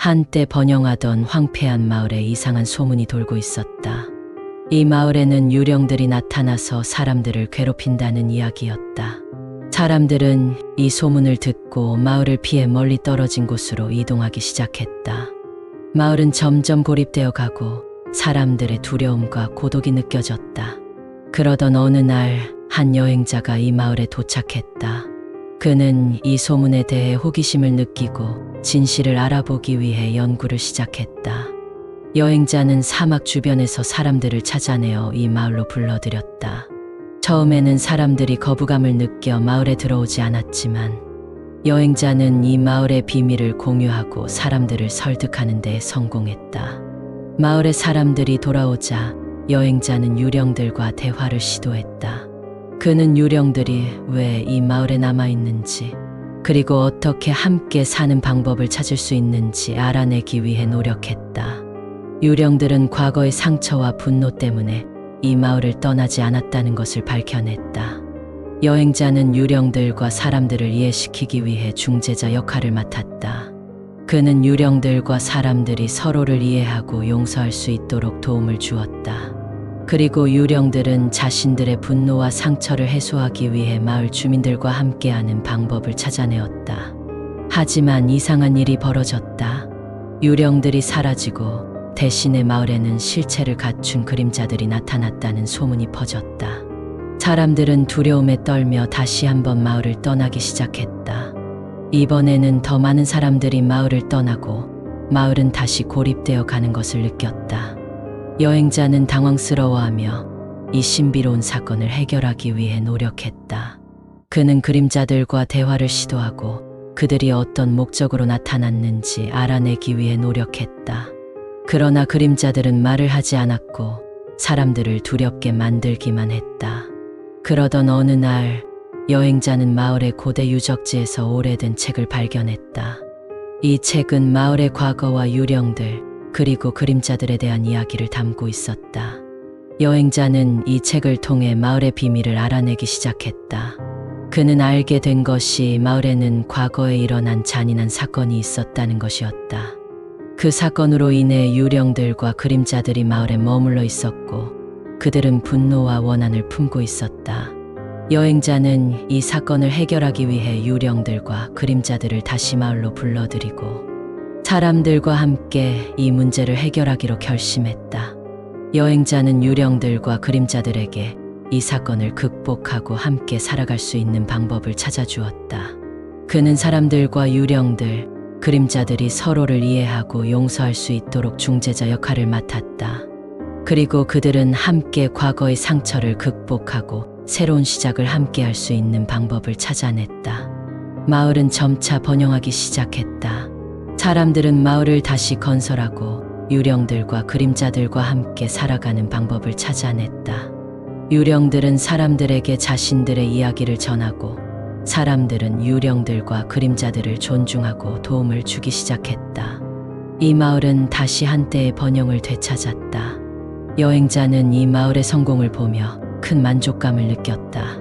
한때 번영하던 황폐한 마을에 이상한 소문이 돌고 있었다. 이 마을에는 유령들이 나타나서 사람들을 괴롭힌다는 이야기였다. 사람들은 이 소문을 듣고 마을을 피해 멀리 떨어진 곳으로 이동하기 시작했다. 마을은 점점 고립되어 가고 사람들의 두려움과 고독이 느껴졌다. 그러던 어느 날 한 여행자가 이 마을에 도착했다. 그는 이 소문에 대해 호기심을 느끼고 진실을 알아보기 위해 연구를 시작했다. 여행자는 사막 주변에서 사람들을 찾아내어 이 마을로 불러들였다. 처음에는 사람들이 거부감을 느껴 마을에 들어오지 않았지만 여행자는 이 마을의 비밀을 공유하고 사람들을 설득하는 데 성공했다. 마을의 사람들이 돌아오자 여행자는 유령들과 대화를 시도했다. 그는 유령들이 왜 이 마을에 남아있는지 그리고 어떻게 함께 사는 방법을 찾을 수 있는지 알아내기 위해 노력했다. 유령들은 과거의 상처와 분노 때문에 이 마을을 떠나지 않았다는 것을 밝혀냈다. 여행자는 유령들과 사람들을 이해시키기 위해 중재자 역할을 맡았다. 그는 유령들과 사람들이 서로를 이해하고 용서할 수 있도록 도움을 주었다. 그리고 유령들은 자신들의 분노와 상처를 해소하기 위해 마을 주민들과 함께하는 방법을 찾아내었다. 하지만 이상한 일이 벌어졌다. 유령들이 사라지고 대신에 마을에는 실체를 갖춘 그림자들이 나타났다는 소문이 퍼졌다. 사람들은 두려움에 떨며 다시 한번 마을을 떠나기 시작했다. 이번에는 더 많은 사람들이 마을을 떠나고 마을은 다시 고립되어 가는 것을 느꼈다. 여행자는 당황스러워하며 이 신비로운 사건을 해결하기 위해 노력했다. 그는 그림자들과 대화를 시도하고 그들이 어떤 목적으로 나타났는지 알아내기 위해 노력했다. 그러나 그림자들은 말을 하지 않았고 사람들을 두렵게 만들기만 했다. 그러던 어느 날 여행자는 마을의 고대 유적지에서 오래된 책을 발견했다. 이 책은 마을의 과거와 유령들 그리고 그림자들에 대한 이야기를 담고 있었다. 여행자는 이 책을 통해 마을의 비밀을 알아내기 시작했다. 그는 알게 된 것이 마을에는 과거에 일어난 잔인한 사건이 있었다는 것이었다. 그 사건으로 인해 유령들과 그림자들이 마을에 머물러 있었고 그들은 분노와 원한을 품고 있었다. 여행자는 이 사건을 해결하기 위해 유령들과 그림자들을 다시 마을로 불러들이고 사람들과 함께 이 문제를 해결하기로 결심했다. 여행자는 유령들과 그림자들에게 이 사건을 극복하고 함께 살아갈 수 있는 방법을 찾아주었다. 그는 사람들과 유령들, 그림자들이 서로를 이해하고 용서할 수 있도록 중재자 역할을 맡았다. 그리고 그들은 함께 과거의 상처를 극복하고 새로운 시작을 함께 할 수 있는 방법을 찾아냈다. 마을은 점차 번영하기 시작했다. 사람들은 마을을 다시 건설하고 유령들과 그림자들과 함께 살아가는 방법을 찾아냈다. 유령들은 사람들에게 자신들의 이야기를 전하고 사람들은 유령들과 그림자들을 존중하고 도움을 주기 시작했다. 이 마을은 다시 한때의 번영을 되찾았다. 여행자는 이 마을의 성공을 보며 큰 만족감을 느꼈다.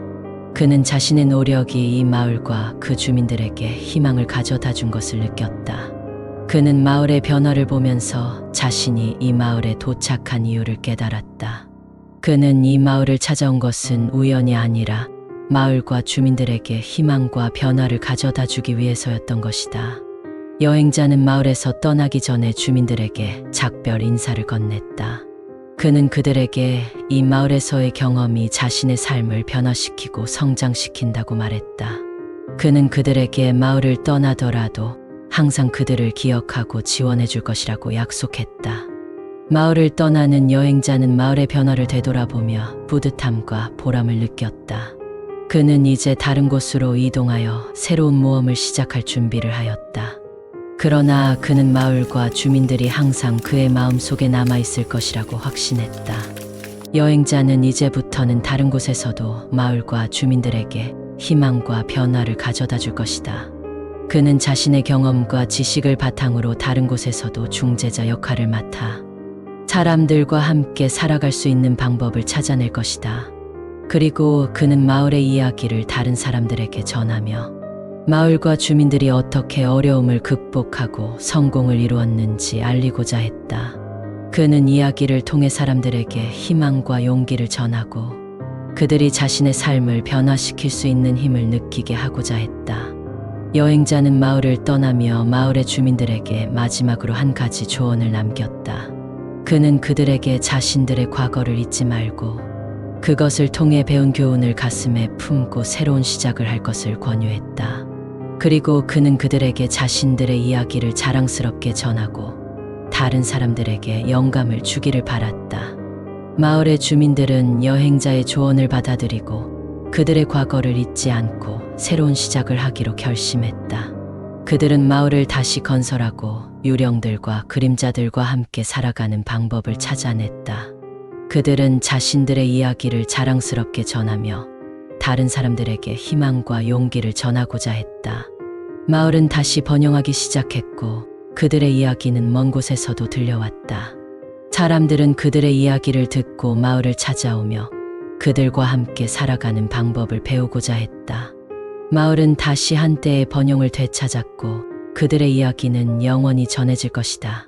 그는 자신의 노력이 이 마을과 그 주민들에게 희망을 가져다 준 것을 느꼈다. 그는 마을의 변화를 보면서 자신이 이 마을에 도착한 이유를 깨달았다. 그는 이 마을을 찾아온 것은 우연이 아니라 마을과 주민들에게 희망과 변화를 가져다 주기 위해서였던 것이다. 여행자는 마을에서 떠나기 전에 주민들에게 작별 인사를 건넸다. 그는 그들에게 이 마을에서의 경험이 자신의 삶을 변화시키고 성장시킨다고 말했다. 그는 그들에게 마을을 떠나더라도 항상 그들을 기억하고 지원해 줄 것이라고 약속했다. 마을을 떠나는 여행자는 마을의 변화를 되돌아보며 뿌듯함과 보람을 느꼈다. 그는 이제 다른 곳으로 이동하여 새로운 모험을 시작할 준비를 하였다. 그러나 그는 마을과 주민들이 항상 그의 마음속에 남아있을 것이라고 확신했다. 여행자는 이제부터는 다른 곳에서도 마을과 주민들에게 희망과 변화를 가져다 줄 것이다. 그는 자신의 경험과 지식을 바탕으로 다른 곳에서도 중재자 역할을 맡아 사람들과 함께 살아갈 수 있는 방법을 찾아낼 것이다. 그리고 그는 마을의 이야기를 다른 사람들에게 전하며 마을과 주민들이 어떻게 어려움을 극복하고 성공을 이루었는지 알리고자 했다. 그는 이야기를 통해 사람들에게 희망과 용기를 전하고 그들이 자신의 삶을 변화시킬 수 있는 힘을 느끼게 하고자 했다. 여행자는 마을을 떠나며 마을의 주민들에게 마지막으로 한 가지 조언을 남겼다. 그는 그들에게 자신들의 과거를 잊지 말고 그것을 통해 배운 교훈을 가슴에 품고 새로운 시작을 할 것을 권유했다. 그리고 그는 그들에게 자신들의 이야기를 자랑스럽게 전하고 다른 사람들에게 영감을 주기를 바랐다. 마을의 주민들은 여행자의 조언을 받아들이고 그들의 과거를 잊지 않고 새로운 시작을 하기로 결심했다. 그들은 마을을 다시 건설하고 유령들과 그림자들과 함께 살아가는 방법을 찾아냈다. 그들은 자신들의 이야기를 자랑스럽게 전하며 다른 사람들에게 희망과 용기를 전하고자 했다. 마을은 다시 번영하기 시작했고 그들의 이야기는 먼 곳에서도 들려왔다. 사람들은 그들의 이야기를 듣고 마을을 찾아오며 그들과 함께 살아가는 방법을 배우고자 했다. 마을은 다시 한때의 번영을 되찾았고 그들의 이야기는 영원히 전해질 것이다.